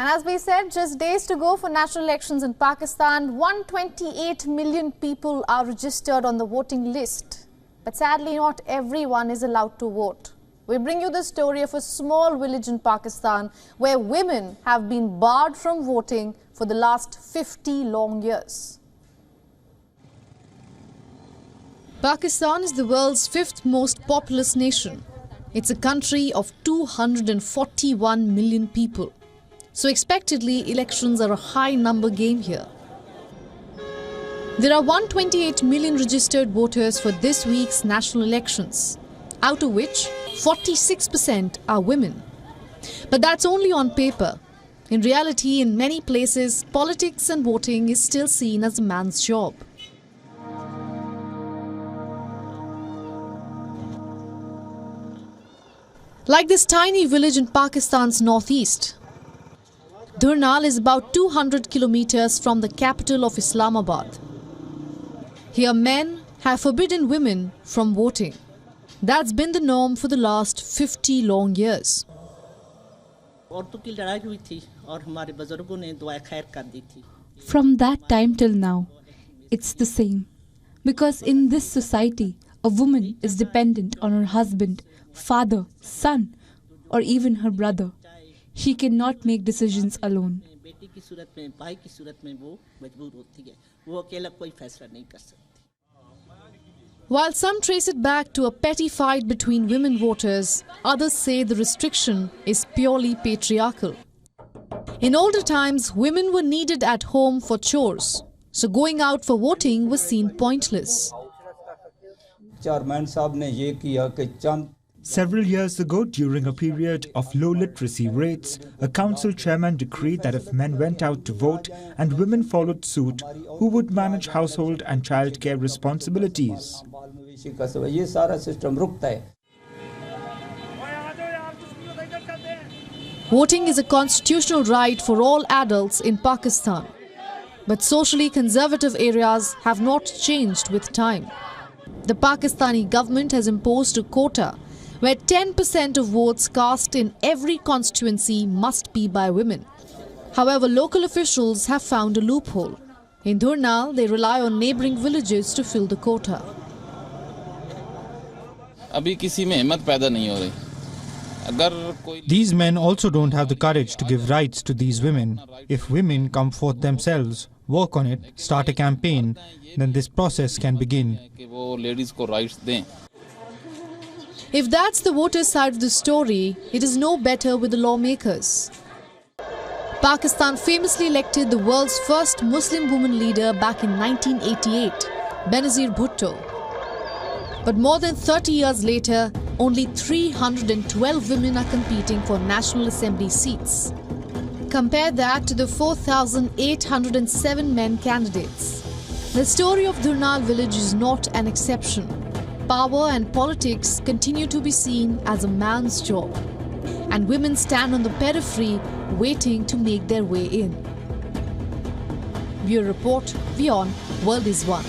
And as we said, just days to go for national elections in Pakistan. 128 million people are registered on the voting list. But sadly, not everyone is allowed to vote. We bring you the story of a small village in Pakistan where women have been barred from voting for the last 50 long years. Pakistan is the world's fifth most populous nation. It's a country of 241 million people. So expectedly, elections are a high number game here. There are 128 million registered voters for this week's national elections, out of which 46% are women. But that's only on paper. In reality, in many places, politics and voting is still seen as a man's job. Like this tiny village in Pakistan's northeast, Dhurnal is about 200 kilometers from the capital of Islamabad. Here men have forbidden women from voting. That's been the norm for the last 50 long years. From that time till now, it's the same. Because in this society, a woman is dependent on her husband, father, son, or even her brother. She cannot make decisions alone. While some trace it back to a petty fight between women voters, others say the restriction is purely patriarchal. In older times, women were needed at home for chores, so going out for voting was seen pointless. Several years ago, during a period of low literacy rates, a council chairman decreed that if men went out to vote and women followed suit, who would manage household and childcare responsibilities? Voting is a constitutional right for all adults in Pakistan. But socially conservative areas have not changed with time. The Pakistani government has imposed a quota where 10% of votes cast in every constituency must be by women. However, local officials have found a loophole. In Dhurnal, they rely on neighboring villages to fill the quota. These men also don't have the courage to give rights to these women. If women come forth themselves, work on it, start a campaign, then this process can begin. If that's the voter side of the story, it is no better with the lawmakers. Pakistan famously elected the world's first Muslim woman leader back in 1988, Benazir Bhutto. But more than 30 years later, only 312 women are competing for National Assembly seats. Compare that to the 4,807 men candidates. The story of Dhurnal village is not an exception. Power and politics continue to be seen as a man's job. And women stand on the periphery waiting to make their way in. Bureau Report, WION, World is One.